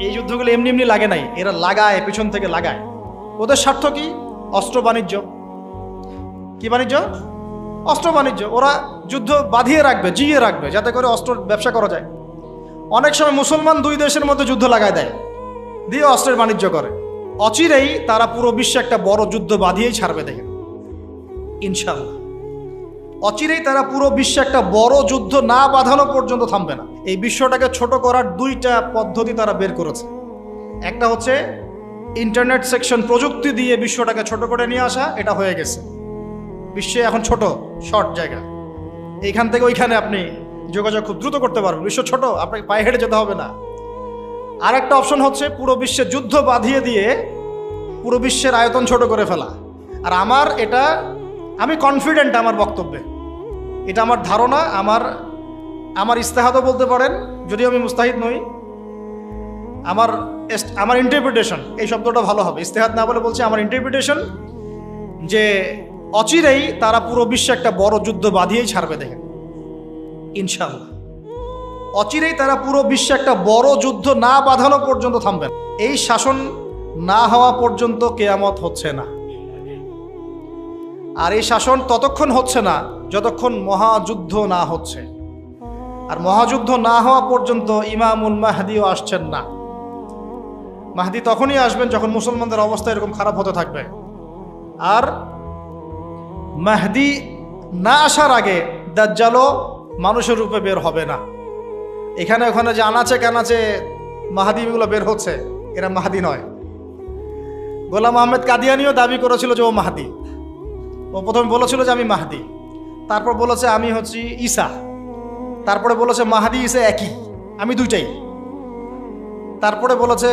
এই যুদ্ধগুলো এমনি এমনি লাগে নাই, এরা লাগায়, পেছন থেকে লাগায়। ওদের স্বার্থ কি? অস্ত্র বাণিজ্য। কি বাণিজ্য? অস্ত্র বাণিজ্য। ওরা যুদ্ধ বাঁধিয়ে রাখবে, জিয়ে রাখবে, যাতে করে অস্ত্র ব্যবসা করা যায়। অনেক সময় মুসলমান দুই দেশের মধ্যে যুদ্ধ লাগায় দেয়, দিয়ে অস্ত্রের বাণিজ্য করে। অচিরেই তারা পুরো বিশ্বে একটা বড় যুদ্ধ বাঁধিয়েই ছাড়বে, দেখেন ইনশাআল্লাহ। অচিরেই তারা পুরো বিশ্বে একটা বড় যুদ্ধ না বাঁধানো পর্যন্ত থামবে না। এই বিশ্বটাকে ছোট করার দুইটা পদ্ধতি তারা বের করেছে। একটা হচ্ছে ইন্টারনেট সেকশন, প্রযুক্তি দিয়ে বিশ্বটাকে ছোট করে নিয়ে আসা, এটা হয়ে গেছে। বিশ্বে এখন ছোট, শর্ট জায়গা, এইখান থেকে ওইখানে আপনি যোগাযোগ খুব দ্রুত করতে পারবেন। বিশ্ব ছোট, আপনাকে পায়ে হেঁটে যেতে হবে না। আর একটা অপশন হচ্ছে পুরো বিশ্বে যুদ্ধ বাঁধিয়ে দিয়ে পুরো বিশ্বের আয়তন ছোট করে ফেলা। আর আমি কনফিডেন্ট আমার বক্তব্যে, এটা আমার ধারণা, আমার ইস্তেহাদও বলতে পারেন, যদিও আমি মুস্তাহিদ নই। আমার ইন্টারপ্রিটেশন, এই শব্দটা ভালো হবে, ইস্তেহাদ না বলে বলছি আমার ইন্টারপ্রিটেশন, যে অচিরেই তারা পুরো বিশ্বে একটা বড় যুদ্ধ বাঁধিয়েই ছাড়বে, দেখেন ইনশাআল্লাহ। অচিরেই তারা পুরো বিশ্বে একটা বড় যুদ্ধ না বাঁধানো পর্যন্ত থামবেন। এই শাসন না হওয়া পর্যন্ত কিয়ামত হচ্ছে না। আর এই শাসন ততক্ষণ হচ্ছে না যতক্ষণ মহাযুদ্ধ না হচ্ছে। আর মহাযুদ্ধ না হওয়া পর্যন্ত ইমামুল মাহদিও আসছেন না। মাহদি তখনই আসবেন যখন মুসলমানদের অবস্থা এরকম খারাপ হতে থাকবে। আর মাহদি না আসার আগে দাজ্জালও মানুষের রূপে বের হবে না। এখানে ওখানে যে আনাচে কানাচে মাহাদিগুলো বের হচ্ছে, এরা মাহাদি নয়। গোলাম আহমেদ কাদিয়ানিও দাবি করেছিল যে ও মাহাদি। ও প্রথমে বলেছিল যে আমি মাহাদি, তারপর বলেছে আমি হচ্ছি ঈসা, তারপরে বলেছে মাহাদি ঈসা একই, আমি দুইটাই। তারপরে বলেছে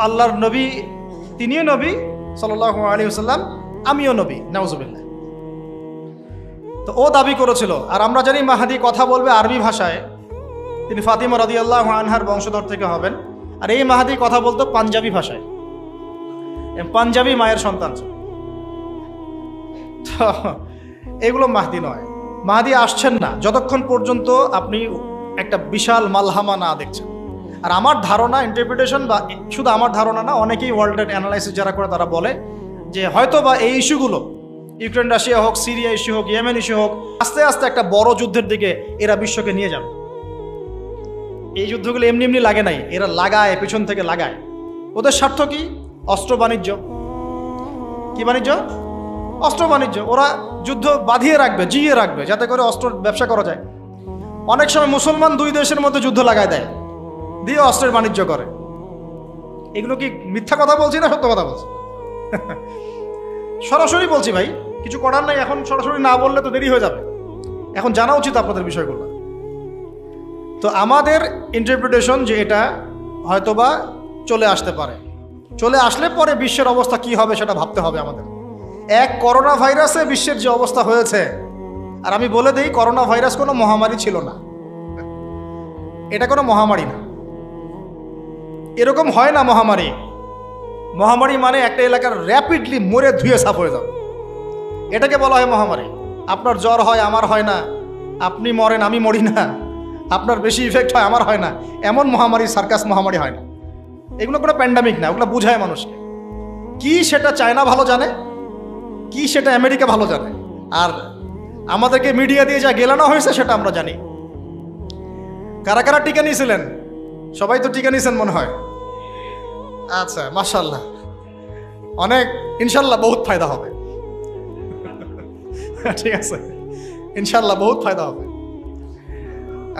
আল্লাহর নবী, তিনিও নবী সাল্লাল্লাহু আলাইহি ওয়াসাল্লাম, আমিও নবী, নাউজুবিল্লাহ। তো ও দাবি করেছিল। আর আমরা জানি মাহাদি কথা বলবে আরবি ভাষায়, তিনি ফাতিমা রাদিয়াল্লাহু আনহার বংশধর থেকে হবেন। আর এই মাহাদি কথা বলতো পাঞ্জাবি ভাষায়, পাঞ্জাবি মায়ের সন্তান। তো এগুলো মাহদি নয়। মাহদি আসছেন না যতক্ষণ পর্যন্ত আপনি একটা বিশাল মালহামা না দেখছেন। আর আমার ধারণা, ইন্টারপ্রিটেশন, বা শুধু আমার ধারণা না, অনেকেই ওয়ার্ল্ডের অ্যানালাইসিস যারা করে তারা বলে যে হয়তো বা এই ইস্যুগুলো, ইউক্রেন রাশিয়া হোক, সিরিয়া ইস্যু হোক, ইয়েমেন ইস্যু হোক, আস্তে আস্তে একটা বড় যুদ্ধের দিকে এরা বিশ্বকে নিয়ে যাবে। এই যুদ্ধগুলো এমনি এমনি লাগে নাই, এরা লাগায়, পেছন থেকে লাগায়। ওদের স্বার্থ কি? অস্ত্র বাণিজ্য। কি বাণিজ্য? অস্ত্র বাণিজ্য। ওরা যুদ্ধ বাঁধিয়ে রাখবে, জিয়ে রাখবে, যাতে করে অস্ত্র ব্যবসা করা যায়। অনেক সময় মুসলমান দুই দেশের মধ্যে যুদ্ধ লাগায় দেয়, দিয়ে অস্ত্রের বাণিজ্য করে। এগুলো কি মিথ্যা কথা বলছি না সত্য কথা বলছি? সরাসরি বলছি ভাই, কিছু করার নাই। এখন সরাসরি না বললে তো দেরি হয়ে যাবে, এখন জানা উচিত আপনাদের বিষয়গুলো। তো আমাদের ইন্টারপ্রিটেশন যে এটা হয়তোবা চলে আসতে পারে, চলে আসলে পরে বিশ্বের অবস্থা কি হবে সেটা ভাবতে হবে আমাদের। এক করোনা ভাইরাসে বিশ্বের যে অবস্থা হয়েছে, আর আমি বলে দিই করোনা ভাইরাস কোনো মহামারী ছিল না, এটা কোনো মহামারী না। এরকম হয় না মহামারী। মহামারী মানে একটা এলাকার র্যাপিডলি মরে ধুয়ে সাফ হয়ে যাবে, এটাকে বলা হয় মহামারী। আপনার জ্বর হয়, আমার হয় না, আপনি মরেন, আমি মরি না, আপনার বেশি ইফেক্ট হয়, আমার হয় না, এমন মহামারী, সার্কাস মহামারী হয় না। এগুলো কোনো প্যান্ডামিক না, ওগুলো বুঝায় মানুষকে। কি সেটা চায়না ভালো জানে, কি সেটা আমেরিকা ভালো জানে, আর আমাদেরকে মিডিয়া দিয়ে যা গেলানো হয়েছে সেটা আমরা জানি। কারা কারা টিকা নিয়েছিলেন? সবাই তো টিকা নিয়েছেন মনে হয়। আচ্ছা, মাশাআল্লাহ, অনেক, ইনশাল্লাহ বহুত ফায়দা হবে। ঠিক আছে, ইনশাল্লাহ বহুত ফায়দা হবে।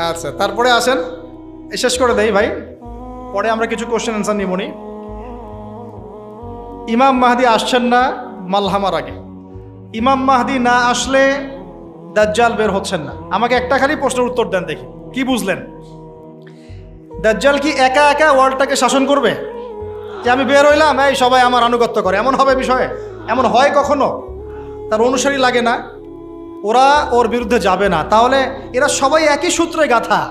আচ্ছা, তারপরে আসেন, শেষ করে দেই ভাই, পরে আমরা কিছু কোশ্চেন অ্যান্সার নিবনি। ইমাম মাহদি আসছেন না মালহামার আগে। ইমাম মাহদি না আসলে দাজ্জাল বের হচ্ছেন না। আমাকে একটা খালি প্রশ্নের উত্তর দেন দেখি, কি বুঝলেন? দাজ্জাল কি একা একা ওয়ার্ল্ডটাকে শাসন করবে? যে আমি বের হইলাম, এই সবাই আমার আনুগত্য করে, এমন হবে বিষয়ে? এমন হয় কখনো? তার অনুসারী লাগে না, ওরা ওর বিরুদ্ধে যাবে না। তাহলে এরা সবাই একই সূত্রে গাথা,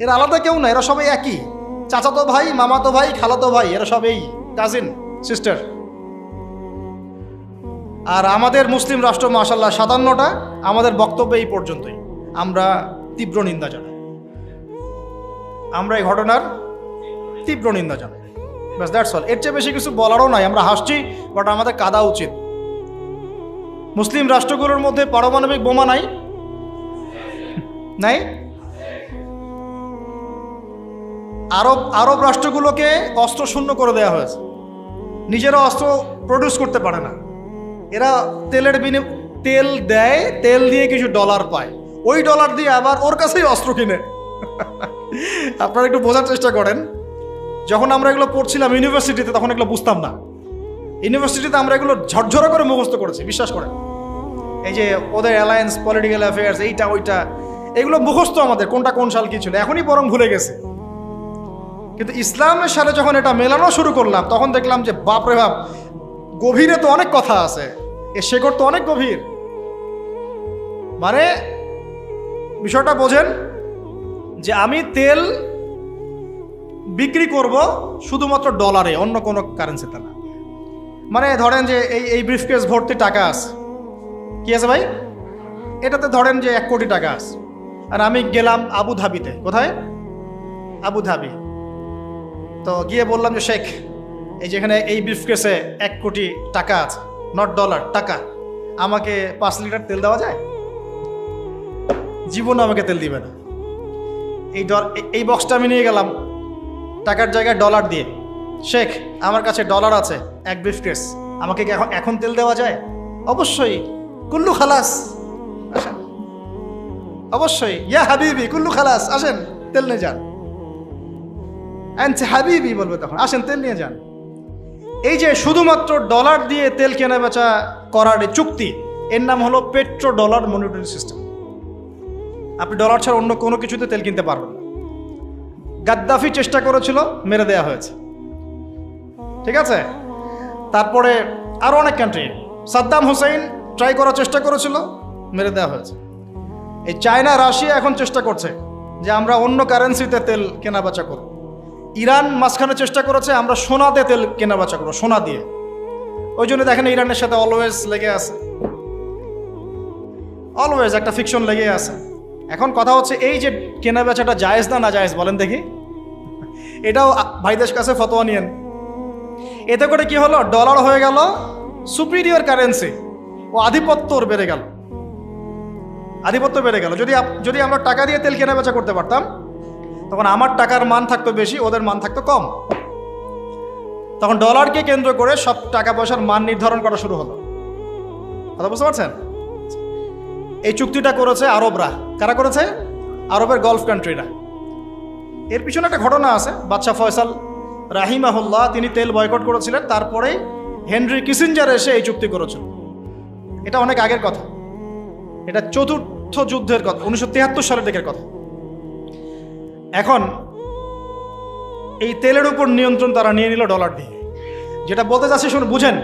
এরা আলাদা কেউ না, এরা সবাই একই। চাচাতো ভাই, মামাতো ভাই, খালাতো ভাই, এরা সবাই কাজিন সিস্টার। আর আমাদের মুসলিম রাষ্ট্র মাশাআল্লাহ 57টা। আমাদের বক্তব্য এই পর্যন্তই। আমরা তীব্র নিন্দা জানাই। আমরা এই ঘটনার তীব্র নিন্দা জানাই। ব্যাস, দ্যাটস অল। এর চেয়ে বেশি কিছু বলারও নাই। আমরা হাসছি, বাট আমাদের কাঁদা উচিত। মুসলিম রাষ্ট্রগুলোর মধ্যে পারমাণবিক বোমা নাই? নাই? আরব রাষ্ট্রগুলোকে অস্ত্র শূন্য করে দেওয়া হয়েছে, নিজেরা অস্ত্র প্রডিউস করতে পারে না। এরা তেল দেয়, তেল দিয়ে কিছু ডলার পায়, ওই ডলার দিয়ে আবার ওর কাছেই অস্ত্র কিনে। আপনারা একটু বোঝার চেষ্টা করেন। যখন আমরা এগুলো পড়ছিলাম ইউনিভার্সিটিতে, তখন এগুলো বুঝতাম না। ইউনিভার্সিটিতে আমরা এগুলো ঝরঝরা করে মুখস্থ করেছি, বিশ্বাস করেন। এই যে ওদের অ্যালায়েন্স, পলিটিক্যাল অ্যাফেয়ার্স, এইটা ওইটা, এগুলো মুখস্থ আমাদের, কোনটা কোন সাল কি ছিল, এখনই বরং ভুলে গেছে। কিন্তু ইসলামের সাথে যখন এটা মেলানো শুরু করলাম, তখন দেখলাম যে বাপরে বাপ, গভীরে তো অনেক কথা আছে, এর শেকড় তো অনেক গভীর। মানে বিষয়টা বোঝেন যে আমি তেল বিক্রি করব শুধুমাত্র ডলারে, অন্য কোনো কারেন্সিতে না। মানে ধরেন যে এই ব্রিফকেস ভর্তি টাকা আছে, কি আছে ভাই, এটাতে ধরেন যে 1 কোটি টাকা আছে, আর আমি গেলাম আবুধাবিতে। কোথায়? আবুধাবি। তো গিয়ে বললাম যে শেখ, এই যেখানে এই ব্রিফকেসে 1 কোটি টাকা আছে, নট ডলার, টাকা, আমাকে 5 লিটার তেল দেওয়া যায়? জীবনে আমাকে তেল দিবে না। এই বক্সটা আমি নিয়ে গেলাম টাকার জায়গায় ডলার দিয়ে, শেখ আমার কাছে ডলার আছে 1 ব্রিফকেস, আমাকে কি এখন তেল দেওয়া যায়? অবশ্যই। কুল্লু খালাস, আসেন। অবশ্যই, ইয়া হাবিবি কুল্লু খালাস, আসেন তেল নিয়ে যান। আনছে হাবিবি বলবে তখন, আসেন তেল নিয়ে যান। এই যে শুধুমাত্র ডলার দিয়ে তেল কেনা বেচা করার চুক্তি, এর নাম হলো পেট্রো ডলার মনিটরি সিস্টেম। আপনি ডলার ছাড়া অন্য কোনো কিছুতে তেল কিনতে পারবেন না। গাদ্দাফি চেষ্টা করেছিল, মেরে দেওয়া হয়েছে, ঠিক আছে। তারপরে আরো অনেক কান্ট্রি, সাদ্দাম হুসাইন ট্রাই করার চেষ্টা করেছিল, মেরে দেওয়া হয়েছে। এই চায়না, রাশিয়া এখন চেষ্টা করছে যে আমরা অন্য কারেন্সিতে তেল কেনা বেচা করব। ইরান মাঝখানে চেষ্টা করেছে আমরা সোনাতে তেল কেনা বেচা করবো, সোনা দিয়ে। ওই জন্য দেখেন ইরানের সাথে অলওয়েজ লেগে আছে, অলওয়েজ একটা ফিকশন লেগে আছে। এখন কথা হচ্ছে এই যে কেনা বেচাটা জায়েজ না না জায়েজ, বলেন দেখি। এটাও ভাইদের কাছে ফতোয়া নিয়েন। এতে করে কি হলো, ডলার হয়ে গেল সুপিরিয়র কারেন্সি, ও আধিপত্য বেড়ে গেল, আধিপত্য বেড়ে গেল। যদি আমরা টাকা দিয়ে তেল কেনা বেচা করতে পারতাম, তখন আমার টাকার মান থাকতো বেশি, ওদের মান থাকতো কম। তখন ডলারকে কেন্দ্র করে সব টাকা পয়সার মান নির্ধারণ করা শুরু হলো। কথা বুঝতে পারছেন? এই চুক্তিটা করেছে আরবরা। কারা করেছে? আরবের গলফ কান্ট্রিরা। এর পিছনে একটা ঘটনা আছে। বাদশাহ ফয়সাল রাহিমাহুল্লাহ তিনি তেল বয়কট করেছিলেন, তারপরে হেনরি কিসিঞ্জার এসে এই চুক্তি করেছিল। এটা অনেক আগের কথা, এটা চতুর্থ যুদ্ধের কথা, 1973 সালের দিকের কথা। এখন এই তেলের উপর নিয়ন্ত্রণ তারা নিয়ে নিল ডলার দিয়ে। যেটা বলতে চাচ্ছি শুনে বুঝেন,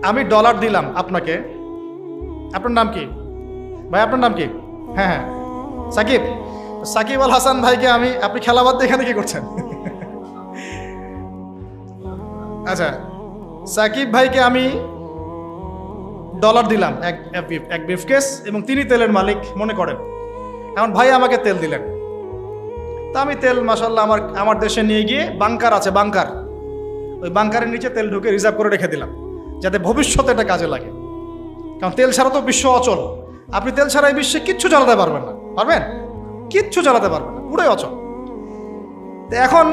আমি ডলার দিলাম আপনাকে। আপনার নাম কি ভাই? আপনার নাম কি? হ্যাঁ, সাকিব আল হাসান ভাইকে আপনি খেলা বাদ দিয়ে এখানে কি করছেন? আচ্ছা, সাকিব ভাইকে আমি ডলার দিলাম এক ব্রিফকেস, এবং তিনি তেলের মালিক মনে করেন। এখন ভাই আমাকে তেল দিলেন, তা আমি তেল মাশাআল্লাহ আমার দেশে নিয়ে গিয়ে বাংকার আছে, বাংকার, ওই বাংকারের নিচে তেল ঢুকে রিজার্ভ করে রেখে দিলাম, যাতে ভবিষ্যতে এটা কাজে লাগে। কারণ তেল ছাড়া তো বিশ্ব অচল। আপনি তেল ছাড়া এই বিশ্বে কিচ্ছু চালাতে পারবেন না। পারবেন? কিচ্ছু চালাতে পারবেন না, পুরোই অচল। তো এখন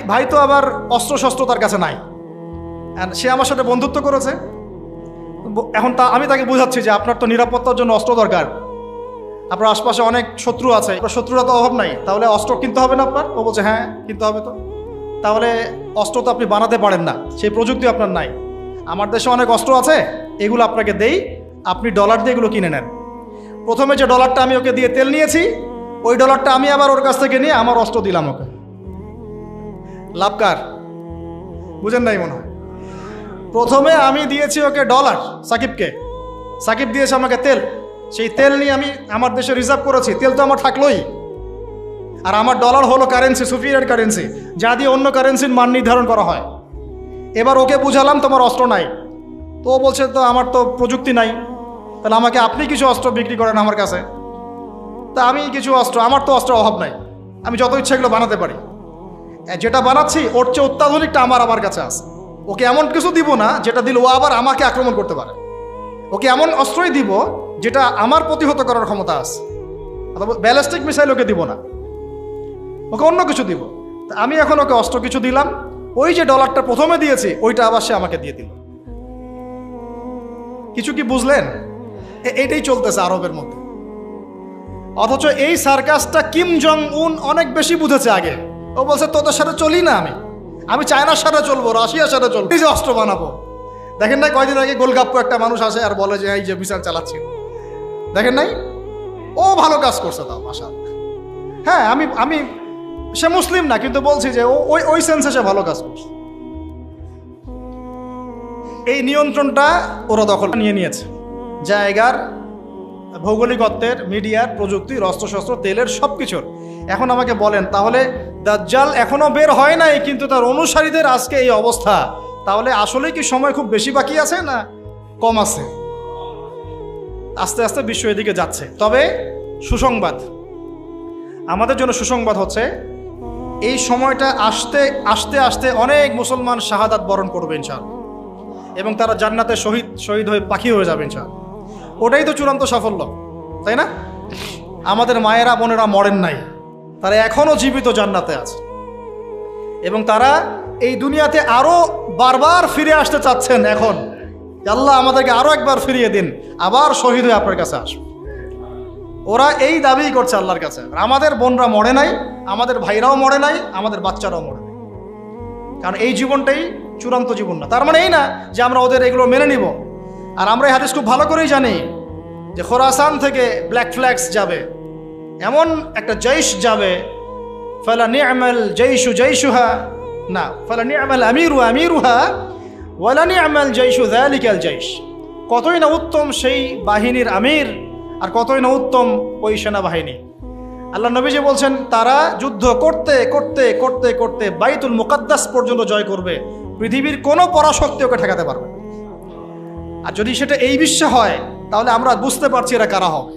ভাই তো আবার অস্ত্র শস্ত্র তার কাছে নাই, আর সে আমার সাথে বন্ধুত্ব করেছে। এখন আমি তাকে বোঝাচ্ছি যে আপনার তো নিরাপত্তার জন্য অস্ত্র দরকার, আপনার আশপাশে অনেক শত্রু আছে, আপনার শত্রুরা তো অভাব নাই, তাহলে অস্ত্র কিনতে হবে না আপনার? ও বলছে হ্যাঁ কিনতে হবে। তো তাহলে অস্ত্র তো আপনি বানাতে পারেন না, সেই প্রযুক্তি আপনার নাই। আমার দেশে অনেক অস্ত্র আছে, এগুলো আপনাকে দেই, আপনি ডলার দিয়ে এগুলো কিনে নেন। প্রথমে যে ডলারটা আমি ওকে দিয়ে তেল নিয়েছি, ওই ডলারটা আমি আবার ওর কাছ থেকে নিয়ে আমার অস্ত্র দিলাম ওকে। লাভকার? বুঝেন নাই মনে হয়। প্রথমে আমি দিয়েছি ওকে ডলার, সাকিব দিয়েছে আমাকে তেল। সেই তেল নিয়ে আমি আমার দেশে রিজার্ভ করেছি, তেল তো আমার থাকলোই। আর আমার ডলার হলো কারেন্সি, সুপিরিয়র কারেন্সি, যা দিয়ে অন্য কারেন্সির মান নির্ধারণ করা হয়। এবার ওকে বুঝালাম তোমার অস্ত্র নাই, তো ও বলছে তো আমার তো প্রযুক্তি নাই, তাহলে আমাকে আপনি কিছু অস্ত্র বিক্রি করেন আমার কাছে। তা আমি কিছু অস্ত্র, আমার তো অস্ত্রের অভাব নাই, আমি যত ইচ্ছা এগুলো বানাতে পারি। যেটা বানাচ্ছি ওর চেয়ে অত্যাধুনিকটা আমার কাছে আছে। ওকে এমন কিছু দিব না যেটা দিল ও আবার আমাকে আক্রমণ করতে পারে। ওকে এমন অস্ত্রই দিব যেটা আমার প্রতিহত করার ক্ষমতা আছে। অথবা ব্যালিস্টিক মিসাইল ওকে দিব না, ওকে অন্য কিছু দিব। আমি এখন ওকে অস্ত্র কিছু দিলাম, ওই যে ডলারটা প্রথমে দিয়েছি ওইটা আবার সে আমাকে দিয়ে দিল। কিছু কি বুঝলেন? এইটাই চলতেছে আরবের মধ্যে। অথচ এই সার্কাসটা কিম জং উন অনেক বেশি বুঝেছে আগে। ও বলছে তোদের সাথে চলি না, আমি চায়নার সাথে চলবো, রাশিয়ার সাথে চলবো, এই যে অস্ত্র বানাবো। দেখেন নাই কয়দিন আগে গোলগাপ্পু একটা মানুষ আসে আর বলে যে এই যে মিসাইল চালাচ্ছি, দেখেন নাই? ও ভালো কাজ করছে তাও আশা। হ্যাঁ, আমি সে মুসলিম না, কিন্তু বলছি যে ওই সেন্সে সে ভালো কাজ করছে। এই নিয়ন্ত্রণটা ওরা দখল নিয়ে নিয়েছে, জায়গার, ভৌগোলিকত্বের, মিডিয়ার, প্রযুক্তির, অস্ত্রশস্ত্র, তেলের, সব কিছুর। এখন আমাকে বলেন, তাহলে দাজ্জাল এখনো বের হয় নাই কিন্তু তার অনুসারীদের আজকে এই অবস্থা, তাহলে আসলে কি সময় খুব বেশি বাকি আছে না কম আছে? আস্তে আস্তে বিশ্ব এদিকে যাচ্ছে। তবে সুসংবাদ, আমাদের জন্য সুসংবাদ হচ্ছে এই সময়টা আস্তে আস্তে আস্তে অনেক মুসলমান শাহাদাত বরণ করবে ইনশাআল্লাহ, এবং তারা জান্নাতে শহীদ হয়ে পাখি হয়ে যাবে ইনশাআল্লাহ। ওটাই তো চূড়ান্ত সাফল্য, তাই না? আমাদের মায়েরা বোনেরা মরেন নাই, তারা এখনো জীবিত জান্নাতে আছে, এবং তারা এই দুনিয়াতে আরো বারবার ফিরে আসতে চাচ্ছেন। এখন আল্লাহ আমাদেরকে আরো একবার ফিরিয়ে দিন, আবার শহীদ হয়ে আপনার কাছে আসবে। ওরা এই দাবি করছে আল্লাহর কাছে। আমাদের বোনরা মরে নাই, আমাদের ভাইরাও মরে নাই, আমাদের বাচ্চারাও মরে নাই, কারণ এই জীবনটাই চূড়ান্ত জীবন না। তার মানে এই না যে আমরা ওদের এগুলো মেনে নিব। আর আমরা এই হাদিস খুব ভালো করেই জানি যে খোরাসান থেকে ব্ল্যাক ফ্ল্যাগস যাবে, এমন একটা জৈশ যাবে, ফালা নি'মাল জৈশু জৈশুহা, না ফালা নি'মাল আমিরু আমিরুহা ওয়ালা নি'মাল জৈশু যালিকাল জৈশ। কতই না উত্তম সেই বাহিনীর আমির, আর কতই না উত্তম ওই সেনাবাহিনী। আল্লাহ নবীজি বলছেন তারা যুদ্ধ করতে করতে করতে করতে বাইতুল মুকাদ্দাস পর্যন্ত জয় করবে, পৃথিবীর কোনো পরাশক্তি ওকে ঠেকাতে পারবে। আর যদি সেটা এই বিশ্বে হয় তাহলে আমরা বুঝতে পারছি এরা কারা হবে।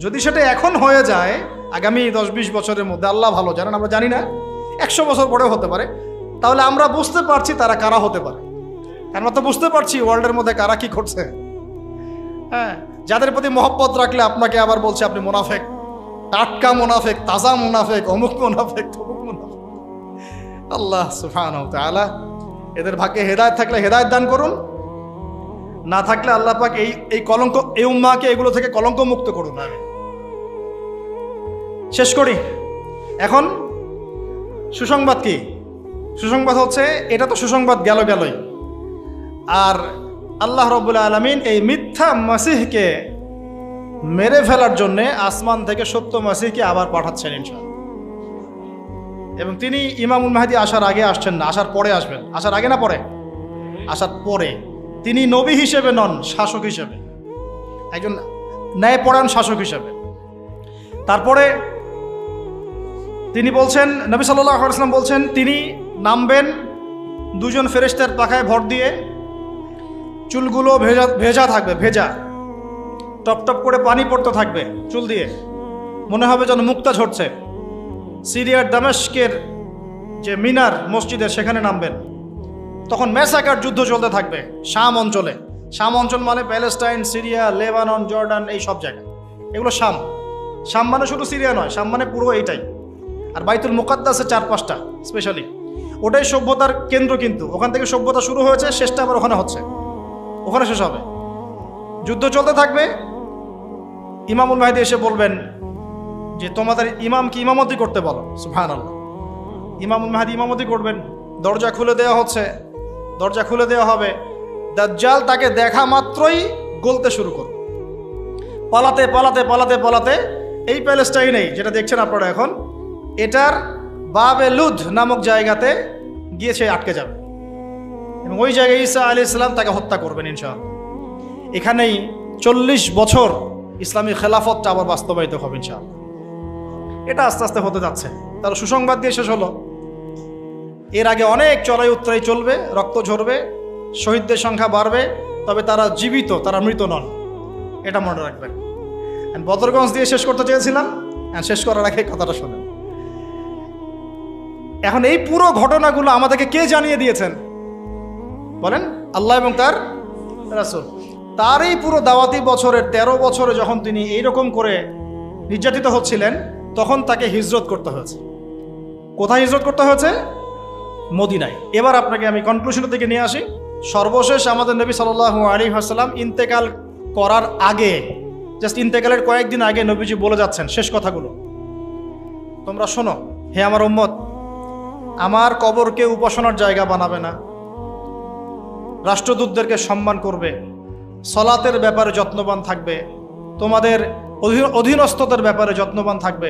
যদি সেটা এখন হয়ে যায় আগামী 10-20 বছরের মধ্যে, আল্লাহ ভালো জানেন, আমরা জানি না, 100 বছর পরেও হতে পারে, তাহলে আমরা বুঝতে পারছি তারা কারা হতে পারে। আমরা তো বুঝতে পারছি ওয়ার্ল্ডের মধ্যে কারা কি করছে। হ্যাঁ, যাদের প্রতি মহব্বত রাখলে আপনাকে আবার বলছে আপনি মুনাফেক, টাটকা মুনাফেক, তাজা মুনাফেক, অমুক মুনাফেক, তমুক মুনাফেক। আল্লাহ সুবহানাহু ওয়া তাআলা এদের ভাগ্যে হেদায়েত থাকলে হেদায়েত দান করুন, না থাকলে আল্লাহ পাক এই কলঙ্ক, এই উম্মাহকে এগুলো থেকে কলঙ্ক মুক্ত করুন। আমি শেষ করি। এখন সুসংবাদ কি? সুসংবাদ হচ্ছে, এটা তো সুসংবাদ গেলই, আর আল্লাহ রাব্বুল আলামিন এই মিথ্যা মাসিহকে মেরে ফেলার জন্যে আসমান থেকে সত্য মাসিহকে আবার পাঠাচ্ছেন ইনশাআল্লাহ। এবং তিনি ইমামুল মাহদী আসার আগে আসছেন না, আসার পরে আসবেন। আসার আগে না পরে? আসার পরে। তিনি নবী হিসেবে নন, শাসক হিসেবে, একজন ন্যায়পরায়ণ শাসক হিসেবে। তারপরে তিনি বলছেন, নবী সাল্লাল্লাহু আলাইহি ওয়াসাল্লাম বলছেন, তিনি নামবেন 2 ফেরেশতার পাখায় ভর দিয়ে, চুলগুলো ভেজা থাকবে, ভেজা, টপ টপ করে পানি পড়তে থাকবে চুল দিয়ে, মনে হবে যেন মুক্তা ঝরছে। সিরিয়ার দামেস্কের যে মিনার মসজিদের সেখানে নামবেন। তখন মেসাকার যুদ্ধ চলতে থাকবে শাম অঞ্চলে। শাম অঞ্চল মানে প্যালেস্টাইন, সিরিয়া, লেবানন, জর্ডান, এই সব জায়গা, এগুলো শাম। শাম মানে শুধু সিরিয়া নয়, শাম মানে পুরো এইটাই। আর বাইতুল মুকাদ্দাসে 4-5টা স্পেশালি, ওটাই সভ্যতার কেন্দ্র। কিন্তু ওখান থেকে সভ্যতা শুরু হয়েছে, শেষটা আবার ওখানে হচ্ছে, ওখানে শেষ হবে। যুদ্ধ চলতে থাকবে। ইমামুল মাহদী এসে বলবেন যে তোমাদের ইমামকে ইমামতি করতে বলো। সুবহানাল্লাহ। ইমামুল মাহদী ইমামতি করবেন। দরজা খুলে দেওয়া হচ্ছে, দরজা খুলে দেওয়া হবে। দাজ্জাল তাকে দেখা মাত্রই গলতে শুরু করবে, পালাতে পালাতে পালাতে পালাতে এই প্যালেস্টাইনেই যেটা দেখছেন আপনারা এখন, এটার বাবে লুদ নামক জায়গাতে গিয়েছে আটকে যাবে, এবং ওই জায়গায় ঈসা আলাইহিস সালাম তাকে হত্যা করবেন ইনশাআল্লাহ। এখানেই 40 বছর ইসলামী খেলাফতটা আবার বাস্তবায়িত হবে ইনশাআল্লাহ। এটা আস্তে আস্তে হতে যাচ্ছে। তার সুসংবাদ দিয়ে শেষ হলো। এর আগে অনেক চড়াই উত্তরাই চলবে, রক্ত ঝরবে, শহীদদের সংখ্যা বাড়বে, তবে তারা জীবিত, তারা মৃত নন, এটা মনে রাখবেন। বদরগঞ্জ দিয়ে শেষ করতে চেয়েছিলাম, শেষ করার আগে কথাটা শোনেন। এখন এই পুরো ঘটনাগুলো আমাদেরকে কে জানিয়ে দিয়েছেন বলেন? আল্লাহ এবং তার রাসূল। তার এই পুরো দাওয়াতি বছরের 13 বছরে যখন তিনি এইরকম করে নির্যাতিত হচ্ছিলেন, তখন তাকে হিজরত করতে হয়েছে। কোথায় হিজরত করতে হয়েছে? মদিনায়। এবার আপনাকে আমি কনক্লুশনের দিকে নিয়ে আসি। সর্বশেষ আমাদের নবী সাল্লাল্লাহু আলাইহি ওয়াসাল্লাম ইন্তেকাল করার আগে, জাস্ট ইন্তেকালের কয়েকদিন আগে নবীজি বলে যাচ্ছেন শেষ কথাগুলো, তোমরা শোনো, হে আমার উম্মত, আমার কবরকে উপাসনার জায়গা বানাবে না, রাষ্ট্রদূতদেরকে সম্মান করবে, সলাতের ব্যাপারে যত্নবান থাকবে, তোমাদের অধীনস্থদের ব্যাপারে যত্নবান থাকবে,